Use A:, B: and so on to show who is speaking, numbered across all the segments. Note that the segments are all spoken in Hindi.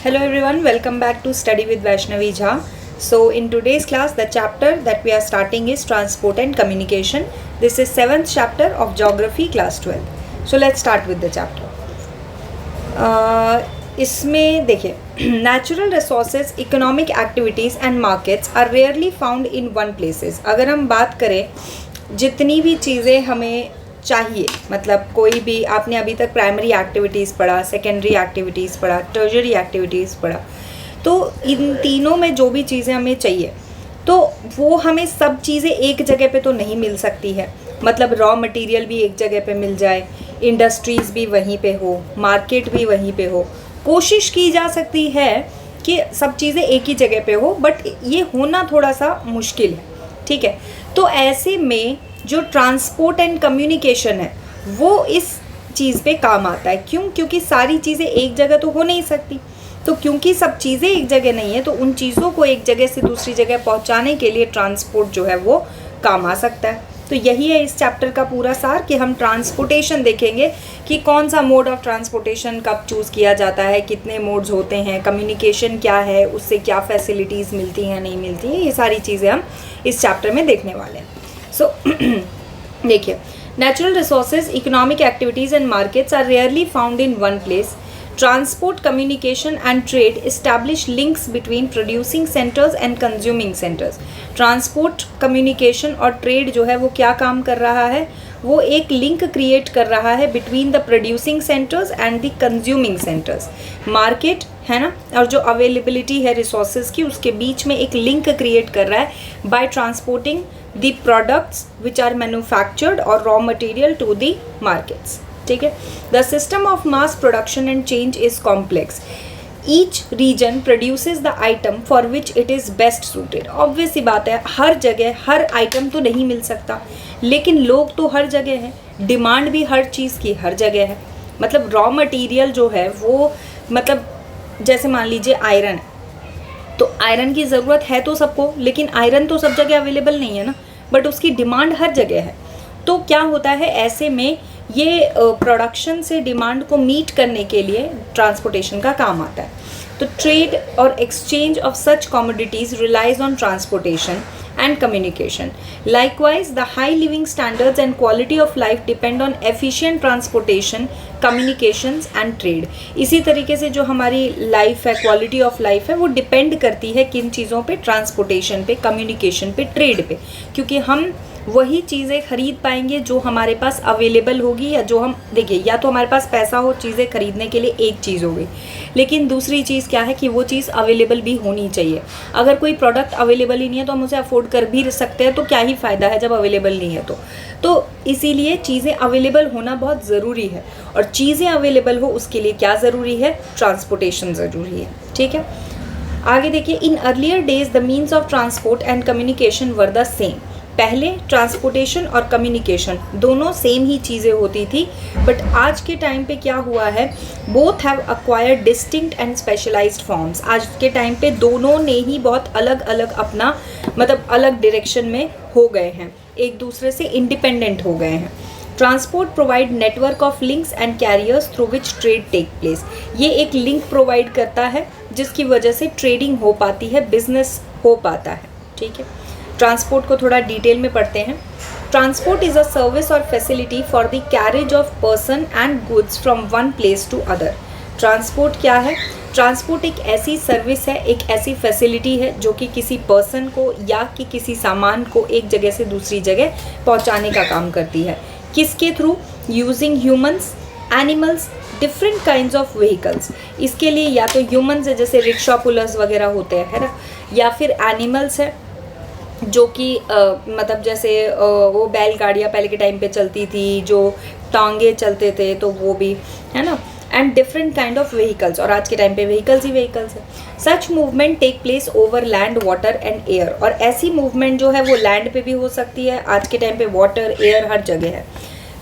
A: Hello everyone, welcome back to Study with Vaishnavi Jha. So in today's class, the chapter that we are starting is Transport and Communication. This is 7th chapter of Geography class 12. So let's start with the chapter. इसमें देखिए natural resources, economic activities and markets are rarely found in one places. अगर हम बात करें जितनी भी चीज़ें हमें चाहिए, मतलब कोई भी आपने अभी तक प्राइमरी एक्टिविटीज़ पढ़ा, सेकेंडरी एक्टिविटीज़ पढ़ा, टर्शरी एक्टिविटीज़ पढ़ा, तो इन तीनों में जो भी चीज़ें हमें चाहिए तो वो हमें सब चीज़ें एक जगह पे तो नहीं मिल सकती है. मतलब रॉ मटेरियल भी एक जगह पे मिल जाए, इंडस्ट्रीज़ भी वहीं पे हो, मार्केट भी वहीं पे हो. कोशिश की जा सकती है कि सब चीज़ें एक ही जगह पे हो, बट ये होना थोड़ा सा मुश्किल है. ठीक है, तो ऐसे में जो ट्रांसपोर्ट एंड कम्युनिकेशन है वो इस चीज़ पे काम आता है. क्यों? क्योंकि सारी चीज़ें एक जगह तो हो नहीं सकती. तो क्योंकि सब चीज़ें एक जगह नहीं है तो उन चीज़ों को एक जगह से दूसरी जगह पहुंचाने के लिए ट्रांसपोर्ट जो है वो काम आ सकता है. तो यही है इस चैप्टर का पूरा सार कि हम ट्रांसपोर्टेशन देखेंगे कि कौन सा मोड ऑफ ट्रांसपोर्टेशन कब चूज़ किया जाता है, कितने मोड्स होते हैं, कम्युनिकेशन क्या है, उससे क्या फैसिलिटीज़ मिलती हैं नहीं मिलती हैं, ये सारी चीज़ें हम इस चैप्टर में देखने वाले हैं. सो देखिए, natural resources, economic activities and markets are rarely found in one place. Transport, communication and trade establish links between producing centers and consuming centers. Transport, communication और trade जो है वो क्या काम कर रहा है, वो एक लिंक क्रिएट कर रहा है between the producing centres and the consuming centres. Market है ना, और जो अवेलेबिलिटी है रिसोर्सेज की उसके बीच में एक लिंक क्रिएट कर रहा है by transporting the products which are manufactured और raw material to the markets. ठीक है, the system of mass production and change is complex. Each region produces the item for which it is best suited. Obvious सी बात है, हर जगह हर आइटम तो नहीं मिल सकता, लेकिन लोग तो हर जगह हैं, डिमांड भी हर चीज़ की हर जगह है. मतलब रॉ मटेरियल जो है वो, मतलब जैसे मान लीजिए आयरन, तो आयरन की ज़रूरत है तो सबको, लेकिन आयरन तो सब जगह अवेलेबल नहीं है ना, बट उसकी डिमांड हर जगह है. तो क्या होता है ऐसे में, ये प्रोडक्शन से डिमांड को मीट करने के लिए ट्रांसपोर्टेशन का काम आता है. तो ट्रेड और exchange of such commodities relies on transportation and communication. Likewise, the high living standards and quality of life depend on efficient transportation, communications and trade. इसी तरीके से जो हमारी लाइफ है, क्वालिटी ऑफ लाइफ है, वो डिपेंड करती है किन चीज़ों पे, ट्रांसपोर्टेशन पे, कम्युनिकेशन पे, ट्रेड पे. क्योंकि हम वही चीज़ें खरीद पाएंगे जो हमारे पास अवेलेबल होगी, या जो हम देखिए, या तो हमारे पास पैसा हो चीज़ें खरीदने के लिए, एक चीज़ हो गई, लेकिन दूसरी चीज़ क्या है कि वो चीज़ अवेलेबल भी होनी चाहिए. अगर कोई प्रोडक्ट अवेलेबल ही नहीं है तो हम उसे अफोर्ड कर भी सकते हैं, तो क्या ही फ़ायदा है जब अवेलेबल नहीं है. तो इसीलिए चीज़ें अवेलेबल होना बहुत ज़रूरी है, और चीज़ें अवेलेबल हो उसके लिए क्या ज़रूरी है, ट्रांसपोर्टेशन ज़रूरी है. ठीक है, आगे देखिए, in earlier days the means of transport and communication were the same. पहले ट्रांसपोर्टेशन और कम्युनिकेशन दोनों सेम ही चीज़ें होती थी, बट आज के टाइम पे क्या हुआ है, both have acquired distinct and specialised forms. आज के टाइम पे दोनों ने ही बहुत अलग अलग अपना, मतलब अलग डायरेक्शन में हो गए हैं, एक दूसरे से इंडिपेंडेंट हो गए हैं. Transport provide network of links and carriers through which trade take place. ये एक लिंक प्रोवाइड करता है जिसकी वजह से ट्रेडिंग हो पाती है, बिजनेस हो पाता है. ठीक है, ट्रांसपोर्ट को थोड़ा डिटेल में पढ़ते हैं. ट्रांसपोर्ट इज़ अ सर्विस और facility for the carriage of person and goods from one place to other. Transport क्या है? ट्रांसपोर्ट एक ऐसी सर्विस है, एक ऐसी फैसिलिटी है जो कि किसी पर्सन को या कि किसी सामान को एक जगह से दूसरी जगह पहुंचाने का काम करती है. किसके through? Using humans, animals, different kinds of vehicles. इसके लिए या तो ह्यूमंस है, जैसे रिक्शा पुलर्स वगैरह होते हैं, है ना, या फिर एनिमल्स है जो कि मतलब जैसे वो बैलगाड़ियाँ पहले के टाइम पे चलती थी, जो टांगे चलते थे, तो वो भी है ना, and different kind of vehicles. और आज के टाइम पे व्हीकल्स ही व्हीकल्स है. Such movement take place over land, water and air. और ऐसी मूवमेंट जो है वो लैंड पे भी हो सकती है, आज के टाइम पे वाटर, एयर हर जगह है.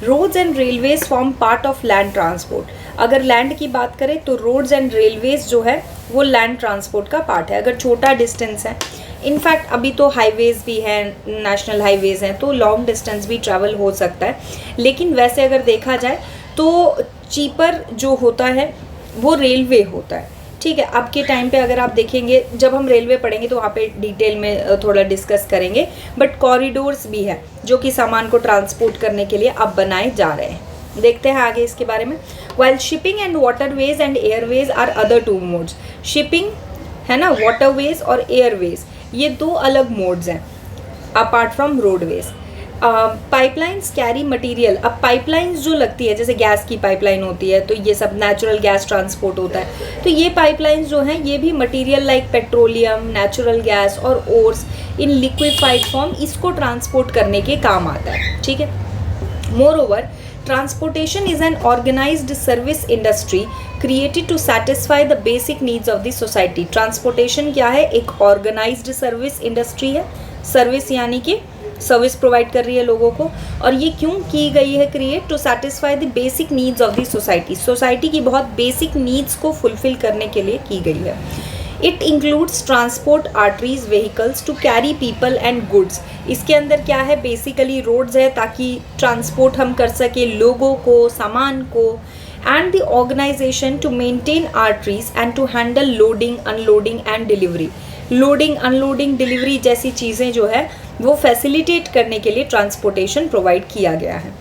A: Roads and railways form part of land transport. अगर लैंड की बात करें तो रोड्स एंड रेलवेज जो है वो लैंड ट्रांसपोर्ट का पार्ट है, अगर छोटा डिस्टेंस है. इनफैक्ट अभी तो हाईवेज़ भी हैं, नेशनल हाईवेज़ हैं, तो लॉन्ग डिस्टेंस भी ट्रैवल हो सकता है. लेकिन वैसे अगर देखा जाए तो चीपर जो होता है वो रेलवे होता है. ठीक है। अब के टाइम पे अगर आप देखेंगे, जब हम रेलवे पढ़ेंगे तो वहाँ पे डिटेल में थोड़ा डिस्कस करेंगे, बट कॉरिडोर्स भी है जो कि सामान को ट्रांसपोर्ट करने के लिए अब बनाए जा रहे हैं। देखते हैं आगे इसके बारे में। While shipping and waterways and airways are other two modes. Shipping है ना, वाटरवेज और एयरवेज, ये दो अलग मोड्स हैं apart from roadways. Pipelines carry material. अब पाइपलाइंस जो लगती है, जैसे गैस की पाइपलाइन होती है तो ये सब नेचुरल गैस ट्रांसपोर्ट होता है, तो ये पाइपलाइंस जो हैं ये भी material like petroleum, natural gas और ओर्स इन लिक्विफाइड फॉर्म, इसको ट्रांसपोर्ट करने के काम आता है। ठीक है। Moreover, transportation is an organised service industry created to satisfy the basic needs of the society. Transportation क्या है? एक ऑर्गेनाइज्ड सर्विस इंडस्ट्री है। सर्विस यानी कि सर्विस प्रोवाइड कर रही है लोगों को, और ये क्यों की गई है create? To satisfy the basic needs of the society. Society की बहुत बेसिक नीड्स को फुलफिल करने के लिए की गई है। It includes transport arteries vehicles to carry people and goods. इसके अंदर क्या है? बेसिकली रोड्स है ताकि ट्रांसपोर्ट हम कर सके लोगों को, सामान को, and the organisation to maintain arteries and to handle loading, unloading and delivery. Loading, unloading, delivery जैसी चीज़ें जो है वो फैसिलिटेट करने के लिए ट्रांसपोर्टेशन प्रोवाइड किया गया है।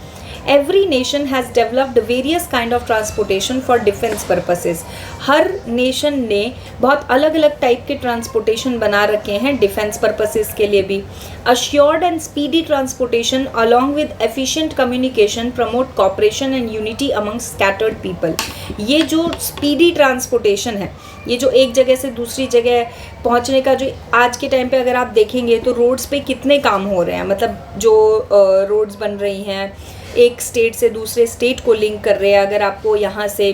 A: Every nation has developed various kind of transportation for defence purposes. Her nation ने बहुत अलग अलग टाइप के ट्रांसपोर्टेशन बना रखे हैं डिफेंस पर्पसेस के लिए भी। Assured and speedy transportation along with efficient communication promote cooperation and unity among scattered people. ये जो स्पीडी ट्रांसपोर्टेशन है, ये जो एक जगह से दूसरी जगह पहुंचने का, जो आज के टाइम पे अगर आप देखेंगे तो रोड्स पे कितने काम हो रहे हैं, मतलब जो रोड्स बन रही हैं एक स्टेट से दूसरे स्टेट को लिंक कर रहे हैं। अगर आपको यहाँ से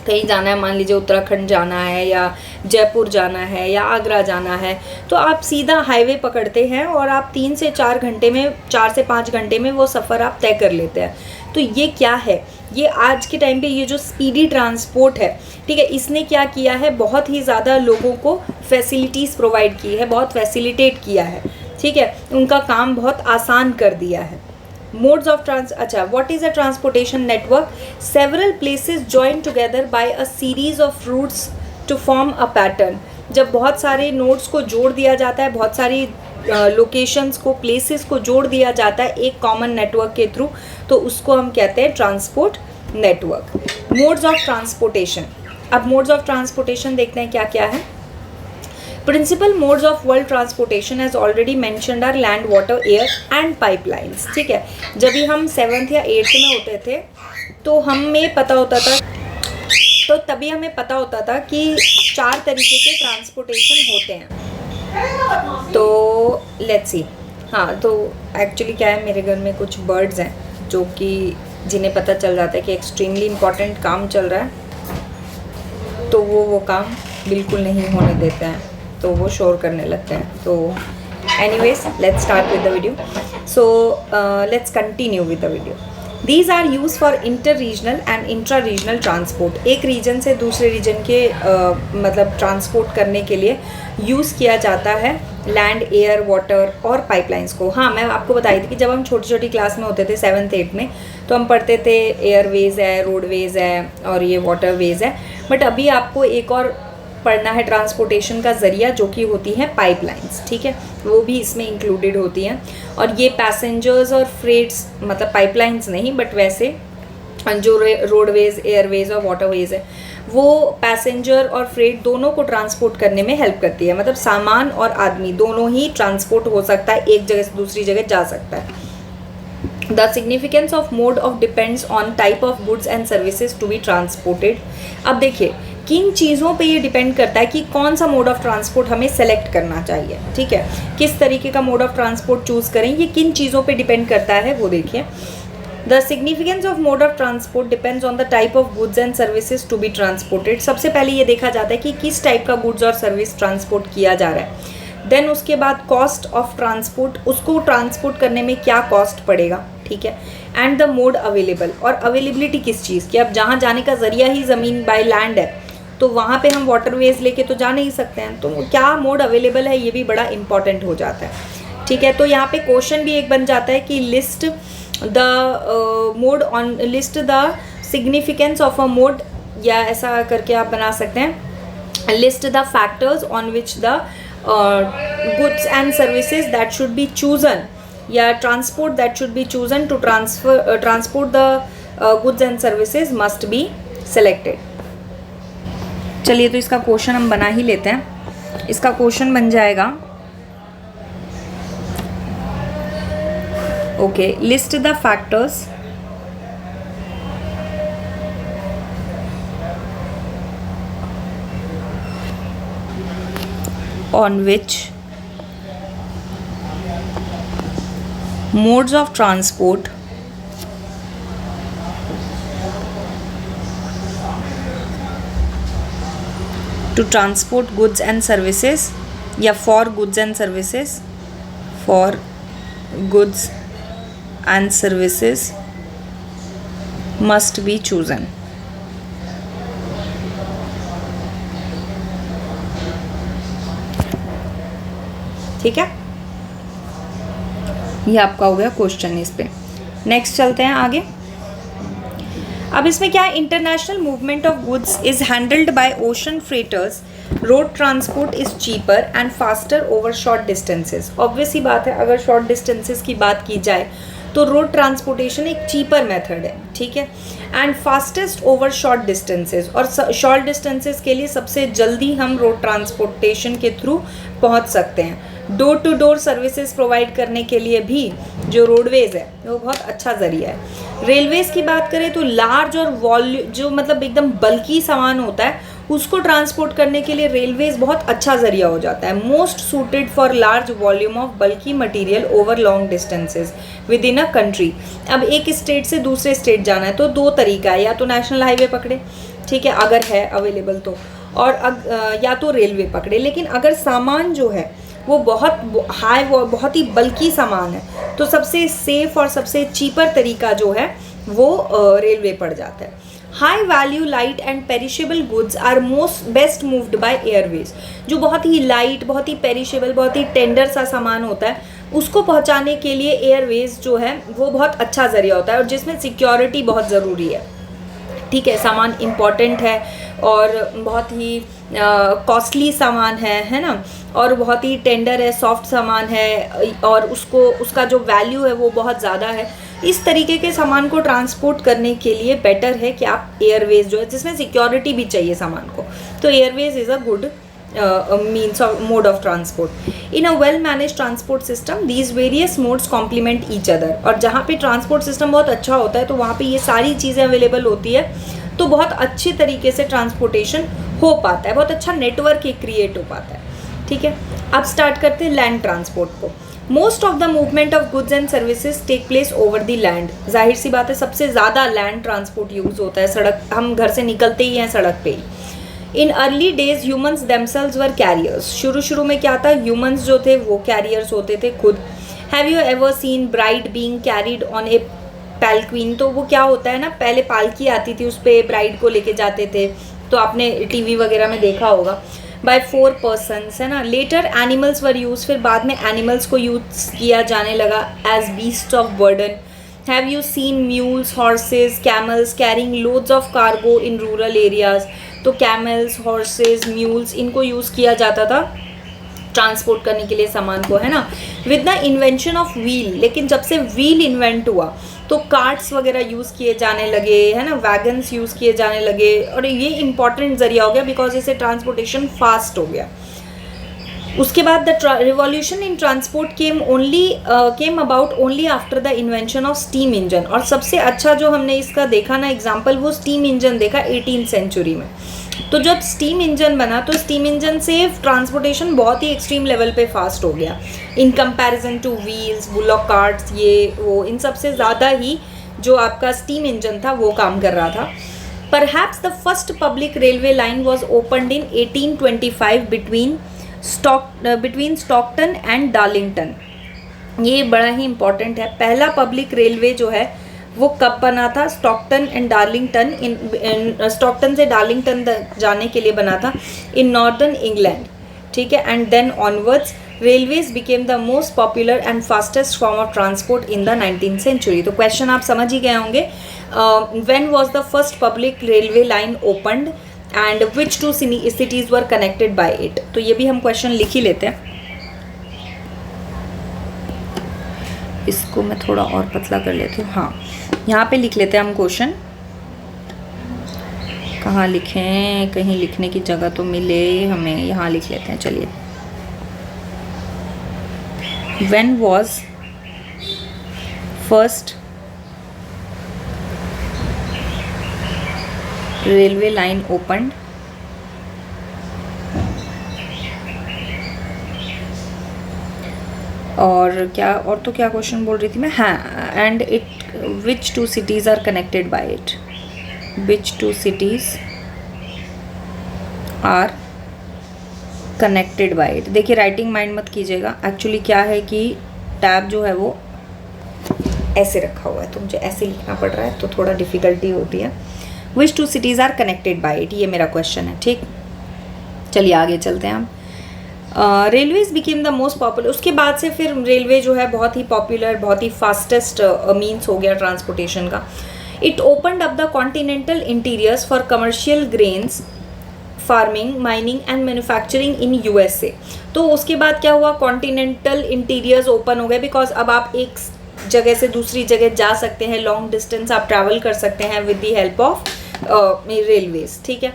A: कहीं जाना है, मान लीजिए उत्तराखंड जाना है या जयपुर जाना है या आगरा जाना है, तो आप सीधा हाईवे पकड़ते हैं और आप 3 से 4 घंटे में, 4 से 5 घंटे में वो सफ़र आप तय कर लेते हैं। तो ये क्या है? ये आज के टाइम पे ये जो स्पीडी ट्रांसपोर्ट है, ठीक है, इसने क्या किया है? बहुत ही ज़्यादा लोगों को फैसिलिटीज़ प्रोवाइड की है, बहुत फैसिलिटेट किया है। ठीक है, उनका काम बहुत आसान कर दिया है। Modes of what is a transportation network? Several places join together by a series of routes to form a pattern. जब बहुत सारे नोड्स को जोड़ दिया जाता है, बहुत सारी लोकेशंस को, प्लेसेस को जोड़ दिया जाता है एक कॉमन नेटवर्क के थ्रू, तो उसको हम कहते हैं transport network. Modes of transportation. अब मोड्स ऑफ ट्रांसपोर्टेशन देखते हैं क्या क्या है। Principal modes of world transportation as already mentioned are land, water, air and pipelines. ठीक है, जब भी हम 7th या 8th में होते थे तो हमें पता होता था, तो तभी हमें पता होता था कि 4 तरीके के ट्रांसपोर्टेशन होते हैं। तो लेट्स सी। हाँ, तो एक्चुअली क्या है, मेरे घर में कुछ बर्ड्स हैं जो कि जिन्हें पता चल जाता है कि एक्सट्रीमली इम्पॉर्टेंट काम चल रहा है, तो वो काम बिल्कुल नहीं होने देते हैं, तो वो शोर करने लगते हैं। तो anyways, let's start with the video. So let's continue with the video. These are use for inter regional and intra regional transport. एक रीजन से दूसरे रीजन के मतलब ट्रांसपोर्ट करने के लिए यूज़ किया जाता है लैंड, एयर, वाटर और पाइपलाइंस को। हाँ, मैं आपको बताई थी कि जब हम छोटी छोटी क्लास में होते थे 7th 8th में, तो हम पढ़ते थे एयरवेज है, रोडवेज है और ये वाटरवेज है। बट अभी आपको एक और पढ़ना है ट्रांसपोर्टेशन का ज़रिया, जो कि होती हैं पाइपलाइंस। ठीक है, वो भी इसमें इंक्लूडेड होती हैं। और ये पैसेंजर्स और फ्रेट्स, मतलब पाइपलाइंस नहीं बट वैसे जो रोडवेज, एयरवेज और वाटरवेज है, वो पैसेंजर और फ्रेट दोनों को ट्रांसपोर्ट करने में हेल्प करती है। मतलब सामान और आदमी दोनों ही ट्रांसपोर्ट हो सकता है, एक जगह से दूसरी जगह जा सकता है। The significance of mode of depends on type of goods and services to be transported। अब देखिए किन चीज़ों पे ये डिपेंड करता है कि कौन सा मोड ऑफ ट्रांसपोर्ट हमें सेलेक्ट करना चाहिए। ठीक है, किस तरीके का मोड ऑफ ट्रांसपोर्ट चूज़ करें, ये किन चीज़ों पे डिपेंड करता है वो देखिए। The significance of mode of transport depends on the type of goods and services to be transported. सबसे पहले ये देखा जाता है कि किस टाइप का गुड्स और सर्विस ट्रांसपोर्ट किया जा रहा है। देन उसके बाद कॉस्ट ऑफ ट्रांसपोर्ट, उसको ट्रांसपोर्ट करने में क्या कॉस्ट पड़ेगा। ठीक है, एंड द मोड अवेलेबल, और अवेलेबिलिटी किस चीज़ की। अब जहाँ जाने का ज़रिया ही ज़मीन बाय लैंड है, तो वहाँ पे हम वाटरवेज लेके तो जा नहीं सकते हैं, तो क्या मोड अवेलेबल है, ये भी बड़ा इंपॉर्टेंट हो जाता है। ठीक है, तो यहाँ पे क्वेश्चन भी एक बन जाता है कि list the mode on, list the significance of a mode, या ऐसा करके आप बना सकते हैं list the factors on which the goods and services that should be chosen या transport that should be chosen to transport the goods and services must be selected. चलिए तो इसका क्वेश्चन हम बना ही लेते हैं. इसका क्वेश्चन बन जाएगा, okay, list the factors on which modes of transport to transport goods and services या for goods and services must be chosen. ठीक है, ये आपका हो गया क्वेश्चन. इस पे नेक्स्ट चलते हैं आगे. अब इसमें क्या है, international movement of goods is handled by ocean freighters. Road transport is cheaper and faster over short distances. Obvious ही बात है, अगर शॉर्ट डिस्टेंसेस की बात की जाए तो रोड ट्रांसपोर्टेशन एक चीपर मेथड है, ठीक है, and fastest over short distances. और शॉर्ट डिस्टेंसेस के लिए सबसे जल्दी हम रोड ट्रांसपोर्टेशन के थ्रू पहुंच सकते हैं. Door to door services provide करने के लिए भी जो रोडवेज़ है वो बहुत अच्छा ज़रिया है. रेलवेज़ की बात करें तो लार्ज और वॉल्यूम, जो मतलब एकदम बल्कि सामान होता है उसको ट्रांसपोर्ट करने के लिए रेलवेज़ बहुत अच्छा ज़रिया हो जाता है. Most suited for large volume of bulk material over long distances within a country. अब एक स्टेट से दूसरे स्टेट जाना है तो दो तरीका है, या तो नेशनल हाईवे पकड़े, ठीक है, अगर है अवेलेबल तो, और या तो रेलवे पकड़े. लेकिन अगर सामान जो है वो बहुत ही बल्कि सामान है तो सबसे सेफ और सबसे चीपर तरीका जो है वो रेलवे पड़ जाता है. High value light and perishable goods are best moved by airways. जो बहुत ही लाइट, बहुत ही पेरिशेबल, बहुत ही टेंडर सा सामान होता है उसको पहुंचाने के लिए एयरवेज जो है वो बहुत अच्छा ज़रिया होता है, और जिसमें सिक्योरिटी बहुत ज़रूरी है. ठीक है, सामान इम्पॉर्टेंट है और बहुत ही कॉस्टली सामान है ना, और बहुत ही टेंडर है, सॉफ्ट सामान है, और उसका जो वैल्यू है वो बहुत ज़्यादा है. इस तरीके के सामान को ट्रांसपोर्ट करने के लिए बेटर है कि आप एयरवेज जो है, जिसमें सिक्योरिटी भी चाहिए सामान को, तो Airways is a good means of mode of transport. In a well managed transport system these various modes complement each other. और जहाँ पे ट्रांसपोर्ट सिस्टम बहुत अच्छा होता है तो वहाँ पे ये सारी चीज़ें अवेलेबल होती है, तो बहुत अच्छे तरीके से ट्रांसपोर्टेशन हो पाता है, बहुत अच्छा नेटवर्क क्रिएट हो पाता है. ठीक है, अब स्टार्ट करते हैं लैंड ट्रांसपोर्ट को. Most of the movement of goods and services take place over the land. जाहिर सी बात है सबसे ज़्यादा लैंड ट्रांसपोर्ट यूज़ होता है. सड़क, हम घर से निकलते ही हैं सड़क पे ही. In early days humans themselves were carriers. शुरू में क्या था, ह्यूमन्स जो थे वो कैरियर्स होते थे खुद. Have you ever seen bride being carried on a palanquin. तो वो क्या होता है ना, पहले पालकी आती थी, उस पर ब्राइड को लेके जाते थे, तो आपने टीवी वगैरह में देखा होगा. बाय 4 पर्सन्स, है ना. लेटर एनिमल्स वर यूज, फिर बाद में एनिमल्स को यूज किया जाने लगा as beast of burden. Have you seen mules, horses, camels carrying loads of cargo in rural areas. तो कैमल्स, हॉर्सेज, म्यूल्स, इनको यूज़ किया जाता था ट्रांसपोर्ट करने के लिए सामान को, है ना. With the invention of wheel, लेकिन जब से व्हील इन्वेंट हुआ तो कार्ट्स वगैरह यूज़ किए जाने लगे, है ना, वैगन्स यूज़ किए जाने लगे, और ये इंपॉर्टेंट ज़रिया हो गया बिकॉज इससे ट्रांसपोर्टेशन फास्ट हो गया. उसके बाद the revolution in transport came about only after the invention of steam engine. और सबसे अच्छा जो हमने इसका देखा ना एग्जाम्पल, वो स्टीम इंजन देखा 18th सेंचुरी में. तो जब स्टीम इंजन बना तो स्टीम इंजन से ट्रांसपोर्टेशन बहुत ही एक्सट्रीम लेवल पे फास्ट हो गया in comparison two wheels, bullock carts, ये वो, इन सबसे ज़्यादा ही जो आपका स्टीम इंजन था वो काम कर रहा था. Perhaps the first public railway line was opened in 1825 between Stockton and Darlington. ये बड़ा ही इम्पॉर्टेंट है. पहला पब्लिक रेलवे जो है वो कब बना था, स्टॉकटन एंड डार्लिंगटन, स्टॉकटन से डार्लिंगटन जाने के लिए बना था इन नॉर्दर्न इंग्लैंड. ठीक है, and then onwards railways became the most popular and fastest form of transport in the 19th century. तो क्वेश्चन आप समझ ही गए होंगे. When was the first public railway line opened and which two cities were connected by it. तो ये भी हम क्वेश्चन लिख ही लेते हैं, इसको मैं थोड़ा और पतला कर लेती हूँ। हाँ, यहाँ पे लिख लेते हैं हम क्वेश्चन। कहाँ लिखें, कहीं लिखने की जगह तो मिले हमें, यहाँ लिख लेते हैं। चलिए, when was first railway line opened, और क्या, और तो क्या क्वेश्चन बोल रही थी मैं, हाँ, and it which two cities are connected by it, which two cities are connected by it. देखिए राइटिंग माइंड मत कीजिएगा, एक्चुअली क्या है कि टैब जो है वो ऐसे रखा हुआ है तो मुझे ऐसे लिखना पड़ रहा है, तो थोड़ा डिफ़िकल्टी होती है। Which two cities are connected by it, ये मेरा क्वेश्चन है। ठीक, चलिए आगे चलते हैं हम। Railways became the most popular, उसके बाद से फिर रेलवे जो है बहुत ही पॉपुलर, बहुत ही फास्टेस्ट मीन्स हो गया ट्रांसपोर्टेशन का। It opened up the continental interiors for commercial grains, farming, mining and manufacturing in USA. तो उसके बाद क्या हुआ, कॉन्टिनेंटल इंटीरियर्स ओपन हो गए, बिकॉज अब आप एक जगह से दूसरी जगह जा सकते हैं, लॉन्ग डिस्टेंस आप ट्रैवल कर सकते हैं with the help of railways. ठीक है,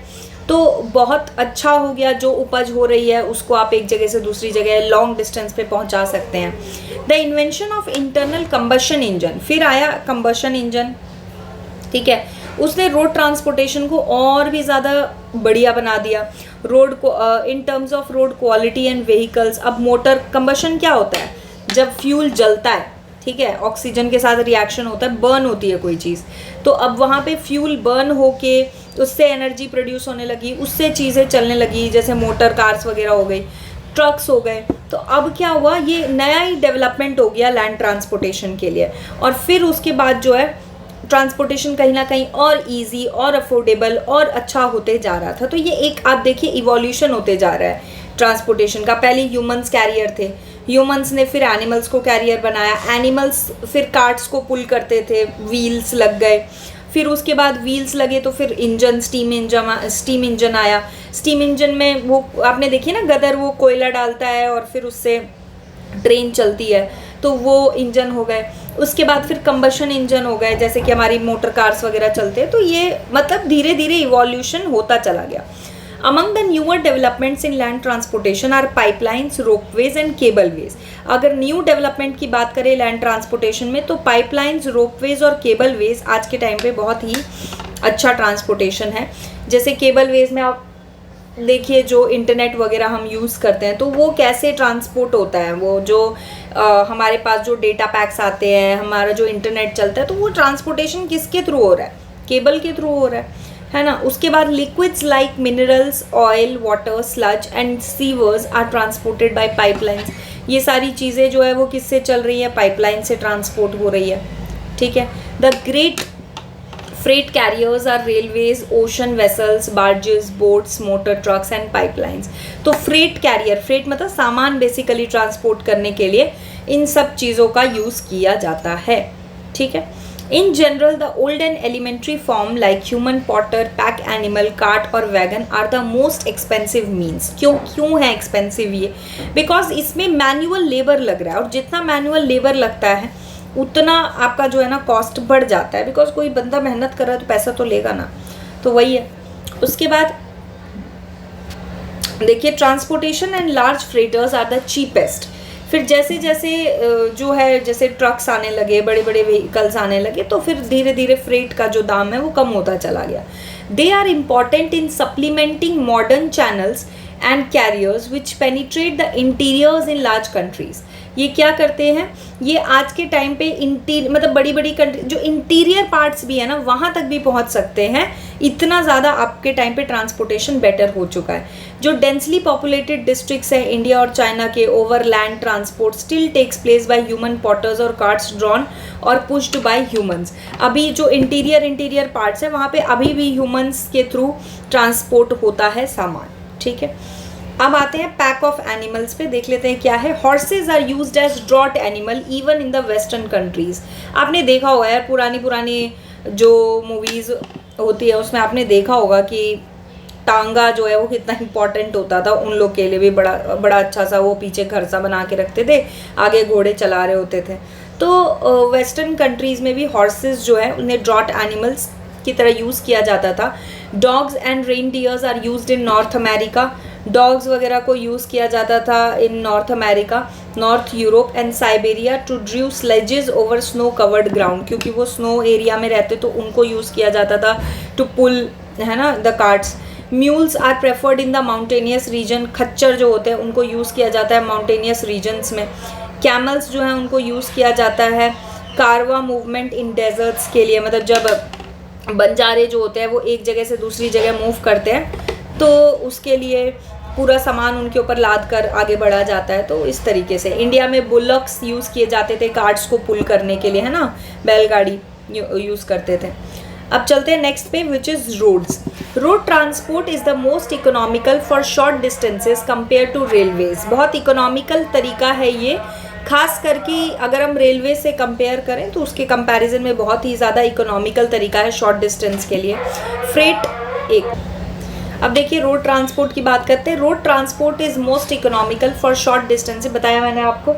A: तो बहुत अच्छा हो गया, जो उपज हो रही है उसको आप एक जगह से दूसरी जगह लॉन्ग डिस्टेंस पे पहुंचा सकते हैं। The invention of internal combustion engine, फिर आया कंबशन इंजन। ठीक है, उसने रोड ट्रांसपोर्टेशन को और भी ज़्यादा बढ़िया बना दिया, रोड को in terms of road quality and vehicles. अब मोटर कंबशन क्या होता है, जब फ्यूल जलता है, ठीक है, ऑक्सीजन के साथ रिएक्शन होता है, बर्न होती है कोई चीज़, तो अब वहाँ पे फ्यूल बर्न होके उससे एनर्जी प्रोड्यूस होने लगी, उससे चीज़ें चलने लगी, जैसे मोटर कार्स वगैरह हो गई, ट्रक्स हो गए। तो अब क्या हुआ, ये नया ही डेवलपमेंट हो गया लैंड ट्रांसपोर्टेशन के लिए। और फिर उसके बाद जो है ट्रांसपोर्टेशन कहीं ना कहीं और इजी और अफोर्डेबल और अच्छा होते जा रहा था। तो ये एक आप देखिए इवोल्यूशन होते जा रहा है ट्रांसपोर्टेशन का। पहले ह्यूमंस कैरियर थे, ह्यूमंस ने फिर एनिमल्स को कैरियर बनाया, एनिमल्स फिर कार्ट्स को पुल करते थे, व्हील्स लग गए, फिर उसके बाद व्हील्स लगे तो फिर इंजन, स्टीम इंजन आया। स्टीम इंजन में वो आपने देखिए ना गदर, वो कोयला डालता है और फिर उससे ट्रेन चलती है, तो वो इंजन हो गए। उसके बाद फिर कंबशन इंजन हो गए, जैसे कि हमारी मोटर कार्स वगैरह चलते हैं। तो ये मतलब धीरे धीरे इवोल्यूशन होता चला गया। Among the newer developments in land transportation are pipelines, ropeways and cableways. अगर न्यू डेवलपमेंट की बात करें लैंड ट्रांसपोर्टेशन में, तो पाइपलाइंस, रोपवेज और केबलवेज आज के टाइम पे बहुत ही अच्छा ट्रांसपोर्टेशन है। जैसे केबलवेज में आप देखिए जो इंटरनेट वगैरह हम यूज़ करते हैं, तो वो कैसे ट्रांसपोर्ट होता है, वो जो हमारे पास जो डेटा पैक्स आते हैं, हमारा जो इंटरनेट चलता है, तो वो ट्रांसपोर्टेशन किसके थ्रू हो रहा है, केबल के थ्रू हो रहा है ना। उसके बाद liquids like minerals, oil, water, sludge and sewers are transported by pipelines. ये सारी चीज़ें जो है वो किससे चल रही है, पाइपलाइन से ट्रांसपोर्ट हो रही है। ठीक है, the great freight carriers are railways, ocean vessels, barges, boats, motor trucks and pipelines. तो फ्रेट कैरियर, फ्रेट मतलब सामान बेसिकली ट्रांसपोर्ट करने के लिए इन सब चीज़ों का यूज़ किया जाता है। ठीक है, in general the old and elementary form like human, porter, pack animal, cart और wagon are the most expensive means. क्यों है एक्सपेंसिव ये, बिकॉज इसमें मैनुअल लेबर लग रहा है, और जितना मैनुअल लेबर लगता है उतना आपका जो है ना कॉस्ट बढ़ जाता है, बिकॉज कोई बंदा मेहनत कर रहा है तो पैसा तो लेगा ना, तो वही है। उसके बाद देखिए transportation and large freighters are the cheapest. फिर जैसे जैसे जो है, जैसे ट्रक्स आने लगे, बड़े बड़े व्हीकल्स आने लगे, तो फिर धीरे धीरे फ्रेट का जो दाम है वो कम होता चला गया। They are important in supplementing modern channels and carriers which penetrate the interiors in large countries. ये क्या करते हैं, ये आज के टाइम पे मतलब बड़ी बड़ी कंट्री जो इंटीरियर पार्ट्स भी है ना, वहाँ तक भी पहुँच सकते हैं। इतना ज़्यादा आपके टाइम पे ट्रांसपोर्टेशन बेटर हो चुका है। जो डेंसली पॉपुलेटेड डिस्ट्रिक्ट्स हैं इंडिया और चाइना के, over land transport still takes place by human porters और कार्ट्स ड्रॉन और पुश्ड बाय ह्यूमंस। अभी जो इंटीरियर पार्ट्स है वहाँ पे अभी भी ह्यूमंस के थ्रू ट्रांसपोर्ट होता है सामान। ठीक है, अब आते हैं पैक ऑफ एनिमल्स पे, देख लेते हैं क्या है। Horses are used as draught animal even in the western countries. आपने देखा होगा यार, पुरानी जो मूवीज़ होती है उसमें आपने देखा होगा कि टांगा जो है वो कितना इंपॉर्टेंट होता था, उन लोग के लिए भी बड़ा बड़ा अच्छा सा वो पीछे घर सा बना के रखते थे, आगे घोड़े चला रहे होते थे। तो वेस्टर्न कंट्रीज़ में भी हॉर्सेस जो है उन्हें ड्रॉट एनिमल्स की तरह यूज़ किया जाता था। Dogs and reindeers are used in North America, dogs वगैरह को यूज़ किया जाता था in North America, North Europe and Siberia to draw sledges over snow covered ground, क्योंकि वो स्नो एरिया में रहते तो उनको यूज़ किया जाता था टू पुल, है ना, the carts. Mules are preferred in the mountainous region, खच्चर जो होते हैं उनको यूज़ किया जाता है माउंटेनियस रीजन्स में। कैमल्स जो हैं उनको यूज़ किया जाता है कारवा मूवमेंट इन डेजर्ट्स के लिए, मतलब जब बंजारे जो होते हैं वो एक जगह से दूसरी जगह मूव करते हैं तो उसके लिए पूरा सामान उनके ऊपर लाद कर आगे बढ़ा जाता है। तो इस तरीके से इंडिया में बुलक्स यूज़ किए जाते थे कार्ट्स को पुल करने के लिए, है ना, बैलगाड़ी यूज़ करते थे। अब चलते हैं नेक्स्ट पे, which is roads. Road transport is the most economical for short distances compare to railways. बहुत इकोनॉमिकल तरीका है ये, खास करके अगर हम रेलवे से कंपेयर करें तो उसके कंपैरिजन में बहुत ही ज़्यादा इकोनॉमिकल तरीका है शॉर्ट डिस्टेंस के लिए। फ्रेट एक, अब देखिए रोड ट्रांसपोर्ट की बात करते हैं। Road transport is most economical for short distance, बताया मैंने आपको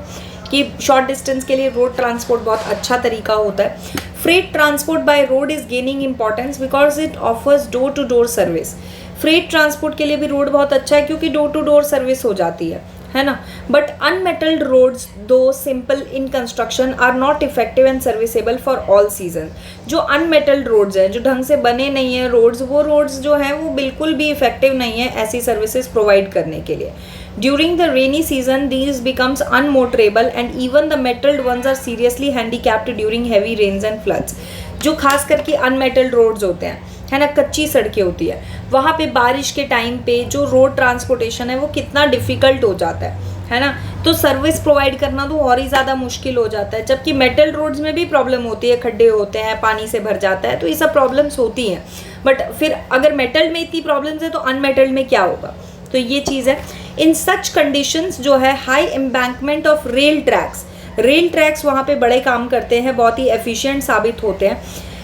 A: कि शॉर्ट डिस्टेंस के लिए रोड ट्रांसपोर्ट बहुत अच्छा तरीका होता है। Freight transport by road is gaining importance because it offers door to door service. Freight transport के लिए भी रोड बहुत अच्छा है क्योंकि डोर टू डोर सर्विस हो जाती है ना। But unmetalled roads though simple in construction are not effective and serviceable for all season. जो अनमेटल्ड रोड्स हैं, जो ढंग से बने नहीं हैं रोड्स, वो रोड्स जो हैं वो बिल्कुल भी इफेक्टिव नहीं है ऐसी सर्विसेज प्रोवाइड करने के लिए। During the rainy season these becomes unmotorable and even the metalled ones are seriously handicapped during heavy rains and floods. जो खास करके अनमेटल्ड रोड्स होते हैं, है ना, कच्ची सड़कें होती है, वहाँ पे बारिश के टाइम पे जो रोड ट्रांसपोर्टेशन है वो कितना डिफ़िकल्ट हो जाता है ना। तो सर्विस प्रोवाइड करना तो और ही ज़्यादा मुश्किल हो जाता है। जबकि मेटल रोड्स में भी प्रॉब्लम होती है, खड्डे होते हैं, पानी से भर जाता है, तो ये सब प्रॉब्लम्स होती हैं। बट फिर अगर मेटल में इतनी प्रॉब्लम्स है तो अनमेटल्ड में क्या होगा, तो ये चीज़ है। इन सच कंडीशंस जो है high embankment of rail tracks वहाँ पे बड़े काम करते हैं, बहुत ही एफिशिएंट साबित होते हैं,